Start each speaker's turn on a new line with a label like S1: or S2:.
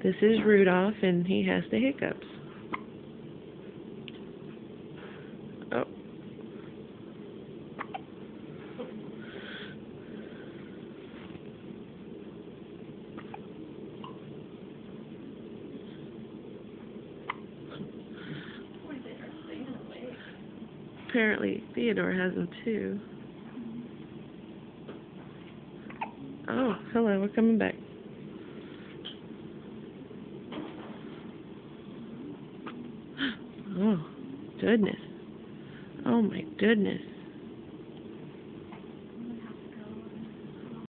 S1: This is Rudolph, and he has the hiccups. Oh. Apparently, Theodore has them too. Oh, hello, we're coming back. Oh, goodness. Oh, my goodness.